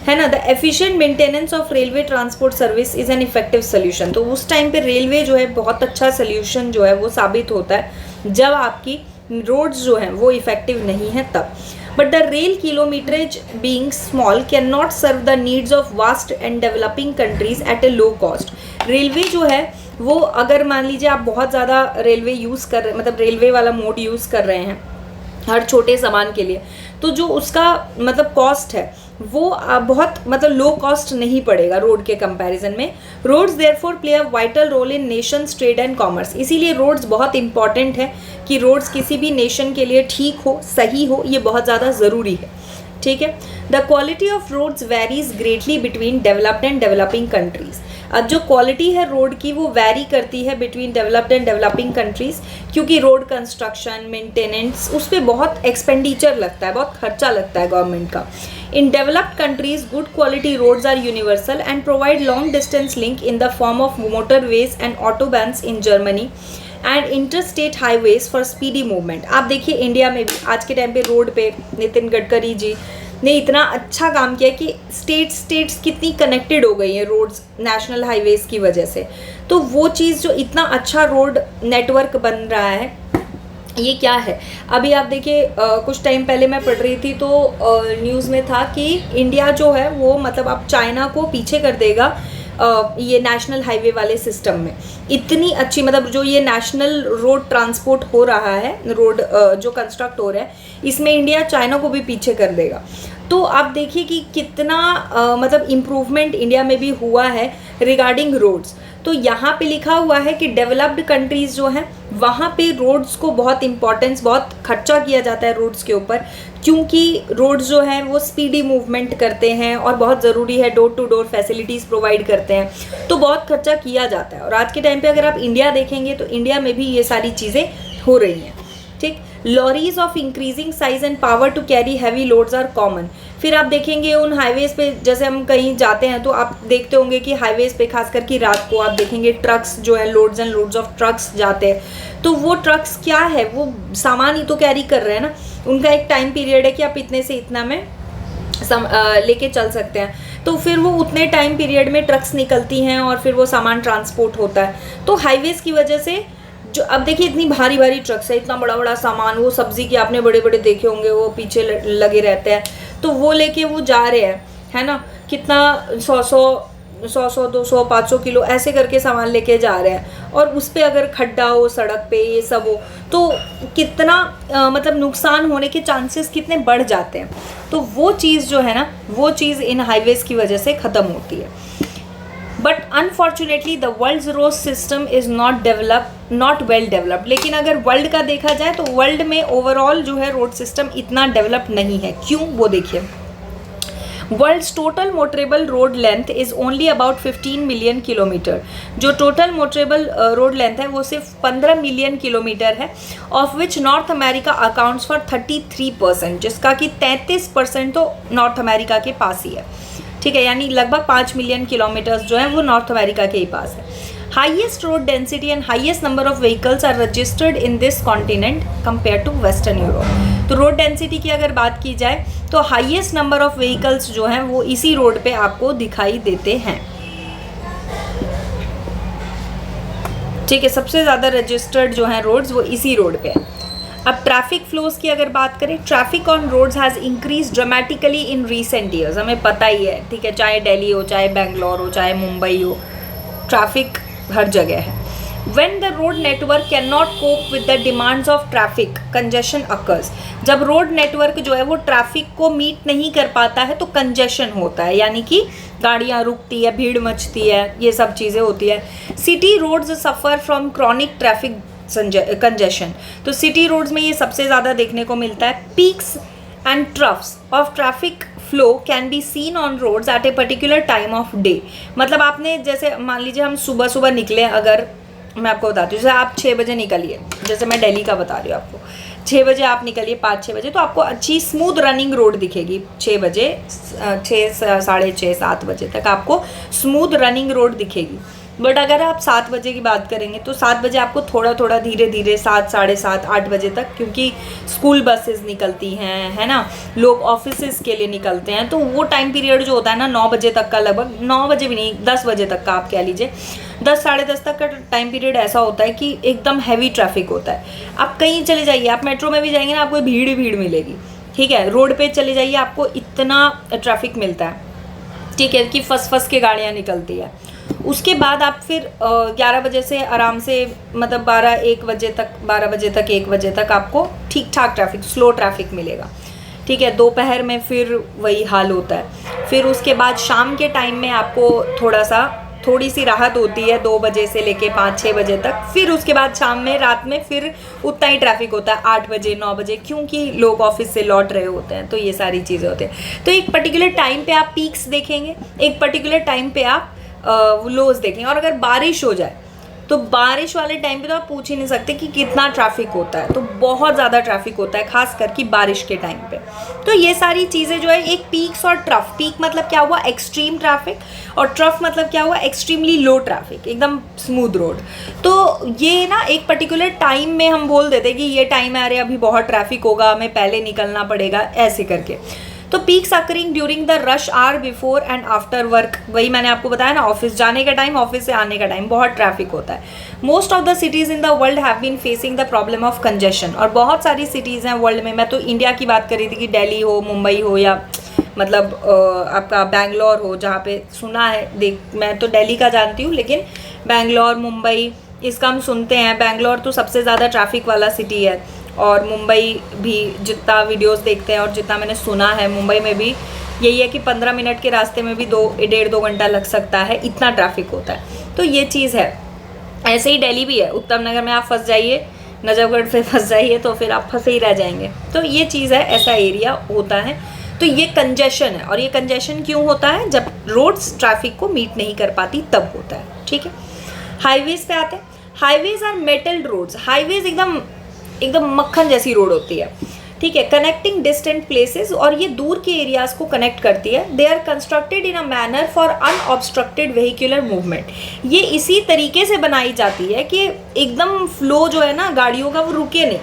A: है ना। The efficient maintenance of railway transport service is an effective solution. तो उस टाइम पे रेलवे जो है बहुत अच्छा सोल्यूशन जो है वो साबित होता है जब आपकी रोड्स जो हैं वो इफेक्टिव नहीं है तब। But the rail kilometrage being small can not serve the needs of vast and developing countries at a low cost. Railway जो है वो अगर मान लीजिए आप बहुत ज़्यादा रेलवे यूज़ कर रहे, मतलब रेलवे वाला मोड यूज़ कर रहे हैं हर छोटे सामान के लिए, तो जो उसका मतलब कॉस्ट है वो बहुत मतलब लो कॉस्ट नहीं पड़ेगा रोड के कंपैरिजन में। Roads therefore play a vital role in nation's trade and commerce. इसीलिए रोड्स बहुत इंपॉर्टेंट है कि रोड्स किसी भी नेशन के लिए ठीक हो, सही हो, ये बहुत ज़्यादा ज़रूरी है, ठीक है। The quality of roads varies greatly between developed and developing countries. अब जो क्वालिटी है रोड की वो वैरी करती है between developed and developing countries, क्योंकि रोड कंस्ट्रक्शन, मेंटेनेंस, उस पर बहुत एक्सपेंडिचर लगता है, बहुत खर्चा लगता है गवर्नमेंट का। In developed countries, good quality roads are universal and provide long distance link in the form of motorways and autobahns in Germany and interstate highways for speedy movement। आप देखिए इंडिया में भी आज के टाइम पे रोड पे नितिन गडकरी जी ने इतना अच्छा काम किया कि स्टेट्स कितनी कनेक्टेड हो गई हैं रोड्स नेशनल हाईवेज़ की वजह से। तो वो चीज़ जो इतना अच्छा रोड नेटवर्क बन रहा है ये क्या है। अभी आप देखिए कुछ टाइम पहले मैं पढ़ रही थी तो न्यूज़ में था कि इंडिया जो है वो मतलब अब चाइना को पीछे कर देगा ये नेशनल हाईवे वाले सिस्टम में। इतनी अच्छी मतलब जो ये नेशनल रोड ट्रांसपोर्ट हो रहा है, रोड जो कंस्ट्रक्ट हो रहा है, इसमें इंडिया चाइना को भी पीछे कर देगा। तो आप देखिए कि कितना मतलब इम्प्रूवमेंट इंडिया में भी हुआ है रिगार्डिंग रोड्स। तो यहाँ पे लिखा हुआ है कि डेवलप्ड कंट्रीज़ जो हैं वहाँ पे रोड्स को बहुत इंपॉर्टेंस, बहुत खर्चा किया जाता है रोड्स के ऊपर, क्योंकि रोड्स जो हैं वो स्पीडी मूवमेंट करते हैं और बहुत ज़रूरी है, door to door facilities provide करते हैं, तो बहुत खर्चा किया जाता है। और आज के टाइम पे अगर आप इंडिया देखेंगे तो इंडिया में भी ये सारी चीज़ें हो रही हैं, ठीक। Lorries of increasing size and power to carry heavy loads are common. फिर आप देखेंगे उन हाईवेज़ पे, जैसे हम कहीं जाते हैं तो आप देखते होंगे कि हाईवेज़ पे खास करके रात को आप देखेंगे ट्रक्स जो है, loads and loads of trucks जाते हैं। तो वो ट्रक्स क्या है, वो सामान ही तो कैरी कर रहे हैं ना। उनका एक टाइम पीरियड है कि आप इतने से इतना में लेके चल सकते हैं। तो फिर वो उतने टाइम पीरियड में ट्रक्स निकलती हैं और फिर वो सामान ट्रांसपोर्ट होता है। तो हाईवेज़ की वजह से जो अब देखिए इतनी भारी भारी ट्रक्स है, इतना बड़ा बड़ा सामान, वो सब्ज़ी के आपने बड़े बड़े देखे होंगे, वो पीछे लगे रहते हैं, तो वो लेके वो जा रहे हैं, है ना, कितना 100 200 500 किलो ऐसे करके सामान लेके जा रहे हैं, और उस पर अगर खड्डा हो सड़क पे ये सब हो तो कितना मतलब नुकसान होने के चांसेस कितने बढ़ जाते हैं। तो वो चीज़ जो है ना, वो चीज़ इन हाईवेज़ की वजह से ख़त्म होती है। But unfortunately the world's road system is not well developed. लेकिन अगर वर्ल्ड का देखा जाए तो वर्ल्ड में ओवरऑल जो है रोड सिस्टम इतना डेवलप नहीं है। क्यों, वो देखिए, world's total motorable road length is only about 15 million kilometre. जो टोटल मोटरेबल रोड लेंथ है वो सिर्फ 15 मिलियन किलोमीटर है, of which North America accounts for 33%, जिसका कि 33% तो नॉर्थ अमेरिका के पास ही है। ठीक है, यानी लगभग 5 मिलियन किलोमीटर्स जो है वो नॉर्थ अमेरिका के ही पास है। Highest road density and highest number of vehicles are registered in this continent compare to Western Europe. तो रोड डेंसिटी की अगर बात की जाए तो हाईएस्ट नंबर ऑफ व्हीकल्स जो हैं वो इसी रोड पे आपको दिखाई देते हैं। ठीक है, सबसे ज़्यादा रजिस्टर्ड जो हैं रोड्स वो इसी रोड पे है। अब ट्रैफिक फ्लोज की अगर बात करें, traffic on roads has increase dramatically in recent years. हमें पता ही है, ठीक है, चाहे दिल्ली हो, चाहे बेंगलोर हो, चाहे मुंबई हो, ट्रैफिक हर जगह है। When the road network cannot cope with the demands of traffic, congestion occurs। जब रोड नेटवर्क जो है वो ट्रैफिक को मीट नहीं कर पाता है तो कंजेशन होता है, यानी कि गाड़ियाँ रुकती है, भीड़ मचती है, ये सब चीज़ें होती है। City roads suffer from chronic traffic congestion. तो सिटी रोड्स में ये सबसे ज़्यादा देखने को मिलता है। Peaks and troughs of traffic flow can be seen on roads at a particular time of day. मतलब आपने जैसे मान लीजिए हम सुबह सुबह निकले, अगर मैं आपको बताती हूँ, जैसे आप 6 बजे निकलिए, जैसे मैं दिल्ली का बता रही हूँ आपको, 6 बजे आप निकलिए, 5-6 बजे, तो आपको अच्छी स्मूथ रनिंग रोड दिखेगी। 6 बजे 6 साढ़े 6 7 बजे तक आपको स्मूथ रनिंग रोड दिखेगी। बट अगर आप 7 बजे की बात करेंगे तो 7 बजे आपको थोड़ा थोड़ा धीरे धीरे 7 साढ़े 7 8 बजे तक, क्योंकि स्कूल बसेस निकलती हैं, है ना, लोग ऑफिसेज के लिए निकलते हैं, तो वो टाइम पीरियड जो होता है ना 9 बजे तक का, लगभग 9 बजे भी नहीं, 10 बजे तक का आप कह लीजिए, 10 साढ़े 10 तक का टाइम पीरियड ऐसा होता है कि एकदम हैवी ट्रैफिक होता है। आप कहीं चले जाइए, आप मेट्रो में भी जाएंगे ना, आपको भीड़ ही भीड़ मिलेगी। ठीक है, रोड पे चले जाइए, आपको इतना ट्रैफिक मिलता है, ठीक है, कि फंस के गाड़ियाँ निकलती है। उसके बाद आप फिर 11 बजे से आराम से, मतलब 12-1 बजे तक, 12 बजे तक 1 बजे तक आपको ठीक ठाक ट्रैफिक, स्लो ट्रैफिक मिलेगा। ठीक है, दोपहर में फिर वही हाल होता है। फिर उसके बाद शाम के टाइम में आपको थोड़ी सी राहत होती है 2 बजे से लेके 5-6 बजे तक। फिर उसके बाद शाम में, रात में फिर उतना ही ट्रैफिक होता है 8 बजे 9 बजे, क्योंकि लोग ऑफिस से लौट रहे होते हैं, तो ये सारी चीज़ें होती हैं। तो एक पर्टिकुलर टाइम पे आप पीक्स देखेंगे, एक पर्टिकुलर टाइम पे आप लोज देखेंगे। और अगर बारिश हो जाए तो बारिश वाले टाइम पे तो आप पूछ ही नहीं सकते कि कितना ट्रैफिक होता है, तो बहुत ज़्यादा ट्रैफिक होता है, खास करके बारिश के टाइम पे। तो ये सारी चीज़ें जो है, एक पीक्स और ट्रफ। पीक मतलब क्या हुआ, एक्सट्रीम ट्रैफिक, और ट्रफ मतलब क्या हुआ, एक्सट्रीमली लो ट्रैफिक, एकदम स्मूथ रोड। तो ये ना एक पर्टिकुलर टाइम में हम बोल देते कि ये टाइम है, अरे अभी बहुत ट्रैफिक होगा, हमें पहले निकलना पड़ेगा, ऐसे करके। तो peaks occurring during the rush hour before and after work. वही मैंने आपको बताया ना, ऑफिस जाने का टाइम, ऑफिस से आने का टाइम, बहुत ट्रैफिक होता है। Most of the cities in the world have been facing the problem of congestion. और बहुत सारी सिटीज़ हैं वर्ल्ड में, मैं तो इंडिया की बात कर रही थी कि दिल्ली हो, मुंबई हो, या मतलब आपका बेंगलोर हो, जहाँ पे सुना है, मैं तो दिल्ली का जानती हूँ, लेकिन बेंगलोर, मुंबई, इसका हम सुनते हैं। बेंगलोर तो सबसे ज़्यादा ट्रैफिक वाला सिटी है, और मुंबई भी, जितना वीडियोस देखते हैं और जितना मैंने सुना है, मुंबई में भी यही है कि 15 मिनट के रास्ते में भी 1.5-2 घंटा लग सकता है, इतना ट्रैफिक होता है। तो ये चीज़ है। ऐसे ही दिल्ली भी है, उत्तम नगर में आप फंस जाइए, नजफगढ़ पे फंस जाइए, तो फिर आप फंसे ही रह जाएंगे। तो ये चीज़ है, ऐसा एरिया होता है। तो ये कंजेशन है, और ये कंजेशन क्यों होता है, जब रोड्स ट्रैफिक को मीट नहीं कर पाती तब होता है। ठीक है, हाईवेज पे आते हैं। Highways are metal roads. Highways एकदम मक्खन जैसी रोड होती है, ठीक है, कनेक्टिंग डिस्टेंट प्लेसेस, और ये दूर के एरियाज को कनेक्ट करती है। They are constructed in a manner for unobstructed vehicular movement. ये इसी तरीके से बनाई जाती है कि एकदम फ्लो जो है ना गाड़ियों का, वो रुके नहीं।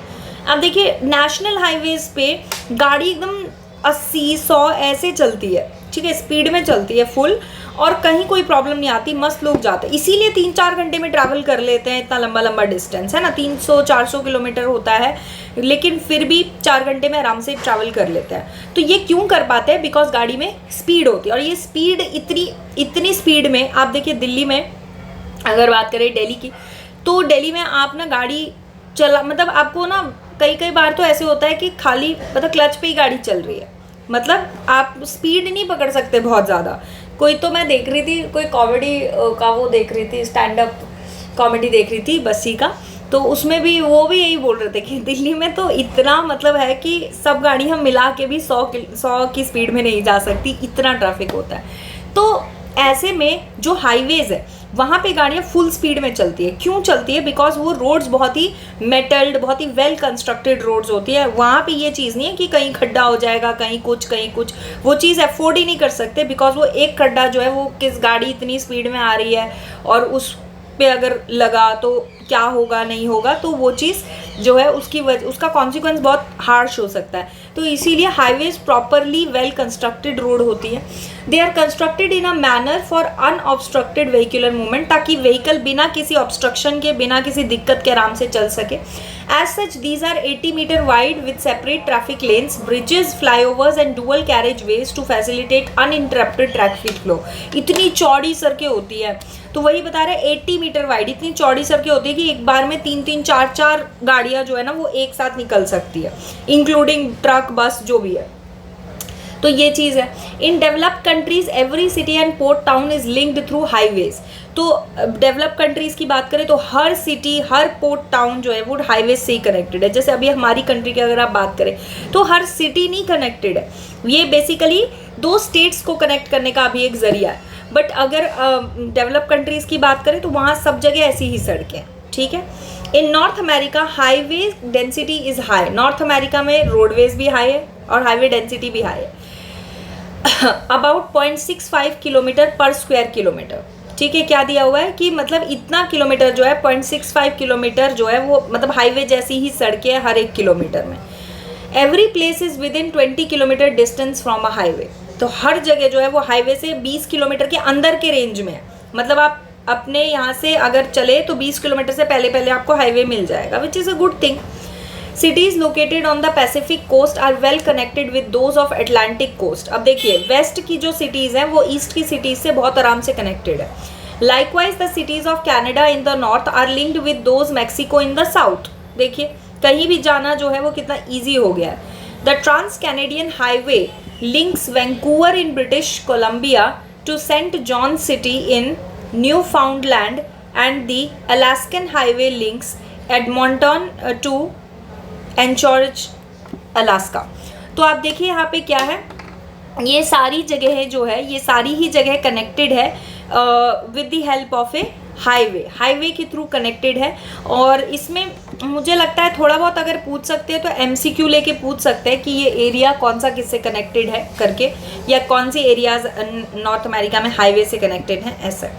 A: अब देखिए, नेशनल हाईवेज पे गाड़ी एकदम 80-100 ऐसे चलती है, ठीक है, स्पीड में चलती है फुल, और कहीं कोई प्रॉब्लम नहीं आती, मस्त लोग जाते हैं। इसीलिए 3-4 घंटे में ट्रैवल कर लेते हैं, इतना लंबा लंबा डिस्टेंस है ना, 300-400 किलोमीटर होता है, लेकिन फिर भी 4 घंटे में आराम से ट्रैवल कर लेते हैं। तो ये क्यों कर पाते हैं? बिकॉज गाड़ी में स्पीड होती है, और ये स्पीड इतनी स्पीड में, आप देखिए दिल्ली में अगर बात करें दिल्ली की, तो दिल्ली में आप ना गाड़ी चला, मतलब आपको ना कई बार तो ऐसे होता है कि खाली मतलब क्लच पे ही गाड़ी चल रही है, मतलब आप स्पीड नहीं पकड़ सकते बहुत ज़्यादा। कोई तो मैं देख रही थी, कोई कॉमेडी का वो देख रही थी, स्टैंड अप कॉमेडी देख रही थी बस्सी का, तो उसमें भी वो भी यही बोल रहे थे कि दिल्ली में तो इतना मतलब है कि सब गाड़ी हम मिला के भी 100 की स्पीड में नहीं जा सकती, इतना ट्रैफिक होता है। तो ऐसे में जो हाईवेज़ है वहाँ पे गाड़ियाँ फुल स्पीड में चलती है। क्यों चलती है? बिकॉज वो रोड्स बहुत ही मेटल्ड, बहुत ही वेल कंस्ट्रक्टेड रोड्स होती है। वहाँ पे ये चीज़ नहीं है कि कहीं खड्डा हो जाएगा, कहीं कुछ, वो चीज़ अफोर्ड ही नहीं कर सकते, बिकॉज वो एक खड्डा जो है वो किस गाड़ी इतनी स्पीड में आ रही है और उस पे अगर लगा तो क्या होगा नहीं होगा, तो वो चीज़ जो है उसका कॉन्सिक्वेंस बहुत हार्श हो सकता है। तो इसीलिए highways properly well constructed road होती है। They are constructed in a manner for unobstructed vehicular movement, ताकि व्हीकल बिना किसी ऑब्स्ट्रक्शन के, बिना किसी दिक्कत के आराम से चल सके। As such these are 80 metre wide with separate traffic lanes, bridges, flyovers and dual carriage ways to facilitate uninterrupted traffic flow. इतनी चौड़ी सड़कें होती है, तो वही बता रहे 80 मीटर वाइड, इतनी चौड़ी सड़कें होती है कि एक बार में 3-3, 4-4 गाड़ियाँ जो है ना वो एक साथ निकल सकती है, इंक्लूडिंग ट्रक, बस, जो भी है। तो ये चीज़ है। In developed countries every city and port town is linked through highways. तो डेवलप कंट्रीज की बात करें तो हर सिटी, हर पोर्ट टाउन जो है वो हाईवे से ही कनेक्टेड है। जैसे अभी हमारी कंट्री की अगर आप बात करें तो हर सिटी नहीं कनेक्टेड है, ये बेसिकली 2 स्टेट्स को कनेक्ट करने का अभी एक जरिया है। बट अगर डेवलप कंट्रीज की बात करें तो वहाँ सब जगह ऐसी ही सड़कें हैं, ठीक है। In North America highway density is high. North America में रोडवेज भी हाई है और हाईवे डेंसिटी भी हाई है, about 0.65 kilometre per square kilometre, ठीक है। क्या दिया हुआ है कि मतलब इतना किलोमीटर जो है 0.65 किलोमीटर जो है वो मतलब हाईवे जैसी ही सड़कें हैं हर 1 किलोमीटर में। Every place is with in 20 kilometre distance from a highway. तो हर जगह जो है वो हाईवे से 20 किलोमीटर के अंदर के रेंज में है, मतलब आप अपने यहाँ से अगर चले तो 20 किलोमीटर से पहले आपको हाईवे मिल जाएगा, which is a good thing. Cities located on the Pacific coast are well connected with those of Atlantic coast। अब देखिए वेस्ट की जो सिटीज़ हैं वो ईस्ट की सिटीज़ से बहुत आराम से कनेक्टेड है। Likewise the cities of Canada in the north are linked with those Mexico in the south। देखिए कहीं भी जाना जो है वो कितना ईजी हो गया है। The Trans-Canadian Highway links Vancouver in British Columbia to St. John City in Newfoundland and the Alaskan Highway links Edmonton to Anchorage, Alaska. तो आप देखिए यहाँ पे क्या है, ये सारी जगह जो है ये सारी ही जगह कनेक्टेड है with the help of A highway के थ्रू कनेक्टेड है। और इसमें मुझे लगता है थोड़ा बहुत अगर पूछ सकते हैं तो MCQ लेके पूछ सकते हैं कि ये एरिया कौन सा किससे कनेक्टेड है करके, या कौन सी एरियाज नॉर्थ अमेरिका में हाईवे से कनेक्टेड हैं, ऐसा।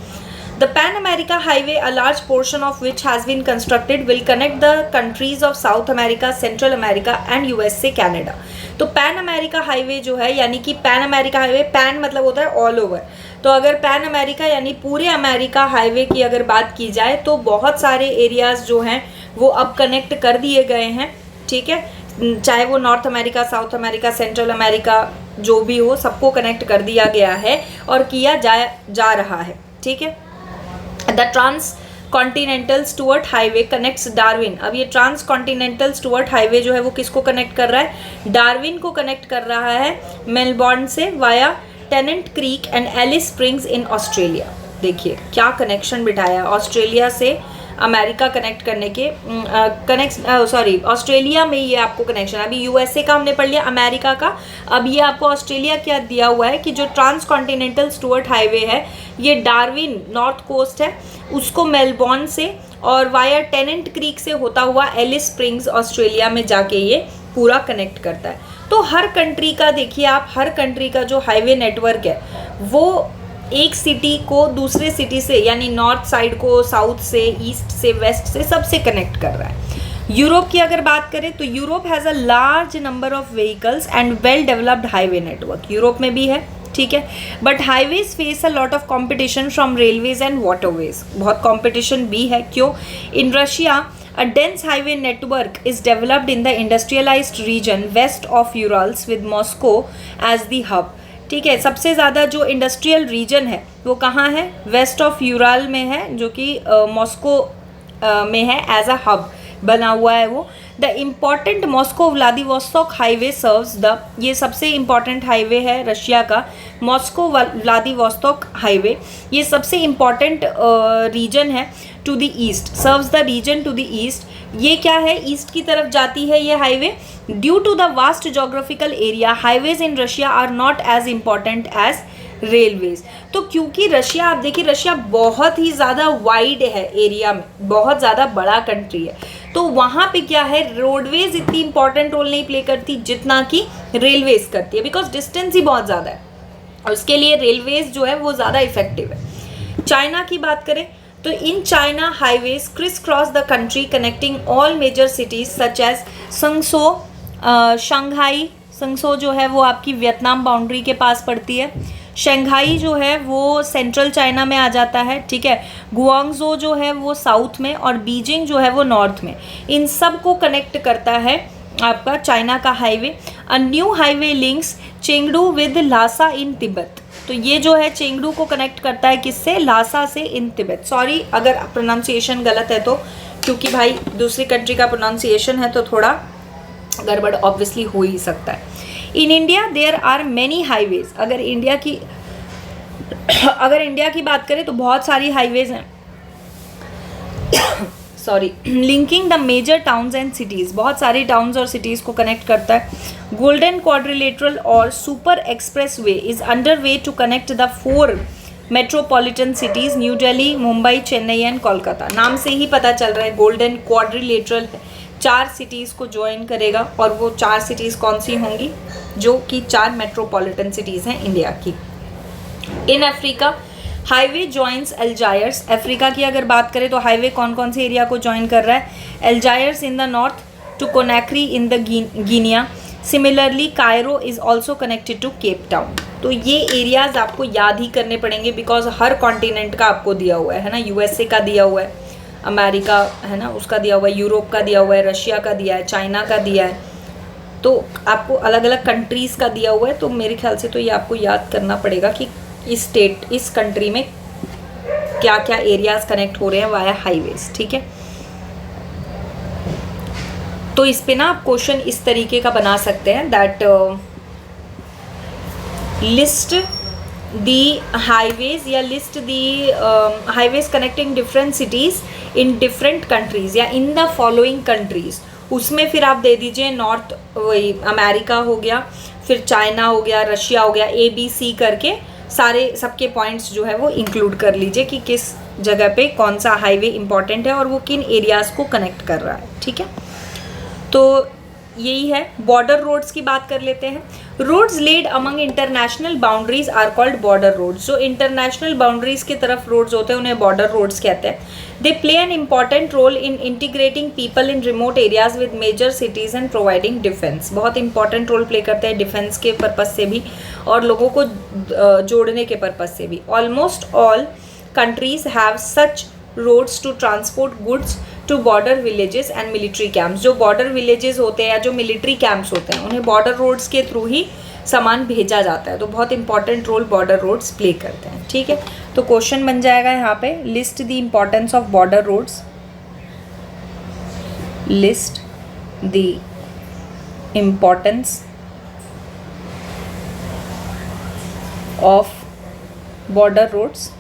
A: The Pan America Highway, a large portion of which has been constructed, will connect the countries of South America, Central America and USA, Canada। तो पैन अमेरिका हाईवे जो है, यानी कि पैन अमेरिका हाईवे, पैन मतलब होता है ऑल ओवर, तो अगर पैन अमेरिका यानी पूरे अमेरिका हाईवे की अगर बात की जाए तो बहुत सारे एरियाज़ जो हैं वो अब कनेक्ट कर दिए गए हैं, ठीक है। चाहे वो north America, south America, central America जो भी हो, सबको कनेक्ट कर दिया गया है और किया जा रहा है, ठीक है। The trans-continental Stuart highway connects Darwin. अब ये ट्रांस-कॉन्टिनेंटल स्टुअर्ट हाईवे जो है वो किसको कनेक्ट कर रहा है? डार्विन को कनेक्ट कर रहा है मेलबॉर्न से via Tennant Creek and Alice Springs in Australia. देखिए क्या कनेक्शन बिठाया ऑस्ट्रेलिया से अमेरिका कनेक्ट करने के, ऑस्ट्रेलिया में ये आपको कनेक्शन। अभी USA का हमने पढ़ लिया, अमेरिका का, अब ये आपको ऑस्ट्रेलिया क्या दिया हुआ है कि जो ट्रांस कॉन्टिनेंटल स्टुअर्ट हाईवे है ये डार्विन नॉर्थ कोस्ट है, उसको मेलबॉर्न से और वाया टेनेंट क्रीक से होता हुआ एलिस स्प्रिंग्स ऑस्ट्रेलिया में जाके ये पूरा कनेक्ट करता है। तो हर कंट्री का देखिए आप, हर कंट्री का जो हाईवे नेटवर्क है वो एक सिटी को दूसरे सिटी से, यानी नॉर्थ साइड को साउथ से, ईस्ट से, वेस्ट से, सबसे कनेक्ट कर रहा है। यूरोप की अगर बात करें तो Europe has a large number of vehicles and well developed highway network. Europe में भी है, ठीक है। But highways face a lot of competition from railways and waterways, बहुत कॉम्पिटिशन भी है। क्यों? In Russia a dense highway network is developed in the industrialized region west of Urals with Moscow as the hub। ठीक है, सबसे ज़्यादा जो इंडस्ट्रियल रीजन है वो कहाँ है? वेस्ट ऑफ यूराल में है, जो कि मॉस्को में है, एज अ हब बना हुआ है वो। The important Moscow Vladivostok highway serves the, ये सबसे इम्पॉर्टेंट हाईवे है रशिया का, मॉस्को व्लादिवोस्टॉक हाईवे। ये सबसे इम्पॉर्टेंट रीजन है to the east, serves the region to the east. ये क्या है? ईस्ट की तरफ जाती है ये highway. Due to the vast geographical area, highways in Russia are not as important as railways. तो क्योंकि रशिया, आप देखिए रशिया बहुत ही ज़्यादा वाइड है एरिया में, बहुत ज़्यादा बड़ा कंट्री है, तो वहाँ पे क्या है, रोडवेज इतनी इंपॉर्टेंट रोल नहीं प्ले करती जितना कि रेलवेज करती है, बिकॉज डिस्टेंस ही बहुत ज़्यादा है और उसके लिए रेलवेज जो है वो ज़्यादा इफेक्टिव है। चाइना की बात करें तो in China highways criss cross the country connecting all major cities such as Tsungtao, Shanghai. Tsungtao जो है वो आपकी वियतनाम बाउंड्री के पास पड़ती है। शंघाई जो है वो सेंट्रल चाइना में आ जाता है, ठीक है। गुआंगजो जो है वो साउथ में और बीजिंग जो है वो नॉर्थ में। इन सब को कनेक्ट करता है आपका चाइना का highway. A new highway links Chengdu with Lhasa in Tibet. तो ये जो है चेंगडू को कनेक्ट करता है किससे? लासा से इन तिब्बत। सॉरी अगर प्रोनाउंसिएशन गलत है तो, क्योंकि भाई दूसरी कंट्री का प्रोनाउंसिएशन है तो थोड़ा गड़बड़ ऑब्वियसली हो ही सकता है। In India there are many highways. अगर इंडिया की बात करें तो बहुत सारी हाईवेज हैं, sorry, linking the major towns and cities, बहुत सारी टाउन्स और सिटीज़ को कनेक्ट करता है। गोल्डन क्वाड्रिलेटरल और super express way is under way to connect the 4 metropolitan cities New Delhi, Mumbai, Chennai and Kolkata. नाम से ही पता चल रहा है गोल्डन क्वाड्रिलेटरल 4 सिटीज़ को ज्वाइन करेगा, और वो 4 सिटीज़ कौन सी होंगी? जो कि 4 मेट्रोपॉलिटन सिटीज़ हैं इंडिया की। In Africa highway joins Algiers. Africa की अगर बात करें तो हाईवे कौन कौन से एरिया को ज्वाइन कर रहा है? Algiers in the north to Conakry in the Guinea. Similarly Cairo is also connected to Cape Town. तो ये एरियाज़ आपको याद ही करने पड़ेंगे, बिकॉज हर कॉन्टिनेंट का आपको दिया हुआ है ना। यूएसए का दिया हुआ है, अमेरिका है ना उसका दिया हुआ है, यूरोप का दिया हुआ है, रशिया का दिया है, चाइना का दिया है, तो आपको अलग अलग कंट्रीज़ का दिया हुआ है। तो मेरे ख्याल से तो ये आपको याद करना पड़ेगा कि इस कंट्री में क्या क्या एरियाज कनेक्ट हो रहे हैं वाया हाईवेज, ठीक है। तो इस पे ना आप क्वेश्चन इस तरीके का बना सकते हैं, दैट लिस्ट दी हाईवेज या list the highways connecting different cities in different countries या इन द फॉलोइंग कंट्रीज़। उसमें फिर आप दे दीजिए नॉर्थ, वही अमेरिका हो गया, फिर चाइना हो गया, रशिया हो गया, ABC करके सारे सबके पॉइंट्स जो है वो इंक्लूड कर लीजिए कि किस जगह पे कौन सा हाईवे इंपॉर्टेंट है और वो किन एरियाज़ को कनेक्ट कर रहा है, ठीक है। तो यही है। बॉर्डर रोड्स की बात कर लेते हैं। Roads led among international boundaries are called border roads. जो इंटरनेशनल बाउंड्रीज की तरफ रोड्स होते हैं उन्हें बॉर्डर रोड्स कहते हैं। They play an important role in integrating people in remote areas with major cities and providing defence. बहुत इंपॉर्टेंट रोल प्ले करते हैं डिफेंस के पर्पज़ से भी और लोगों को जोड़ने के पर्पज़ से भी। Almost all countries have such roads to transport goods to border villages and military camps. जो बॉर्डर विलेजेस होते हैं या जो मिलिट्री कैंप्स होते हैं उन्हें बॉर्डर रोड्स के थ्रू ही सामान भेजा जाता है। तो बहुत important role border roads play करते हैं, ठीक है। तो क्वेश्चन बन जाएगा यहाँ पे, list the importance of border roads, list the importance of border roads.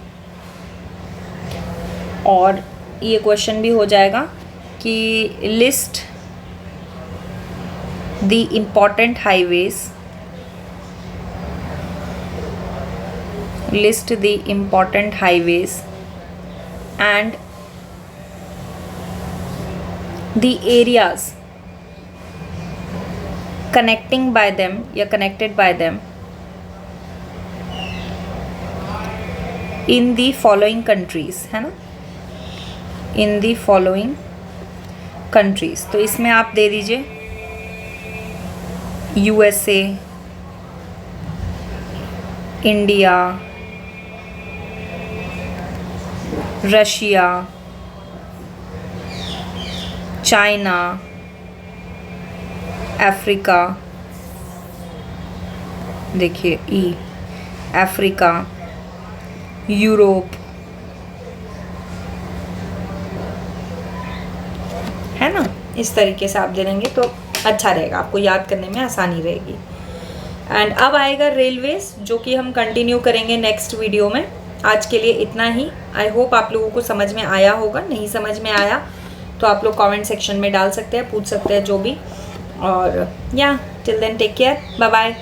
A: और ये क्वेश्चन भी हो जाएगा कि list the important highways, list the important highways and the areas connecting by them या connected by them in the following countries, है ना, इन दी फॉलोइंग कंट्रीज। तो इसमें आप दे दीजिए USA, India, Russia, China, Africa, देखिए ई, अफ्रीका, यूरोप, है ना। इस तरीके से आप दे देंगे तो अच्छा रहेगा, आपको याद करने में आसानी रहेगी। एंड अब आएगा रेलवेज, जो कि हम कंटिन्यू करेंगे नेक्स्ट वीडियो में। आज के लिए इतना ही। आई होप आप लोगों को समझ में आया होगा। नहीं समझ में आया तो आप लोग कमेंट सेक्शन में डाल सकते हैं, पूछ सकते हैं जो भी। और या till then take care, bye bye.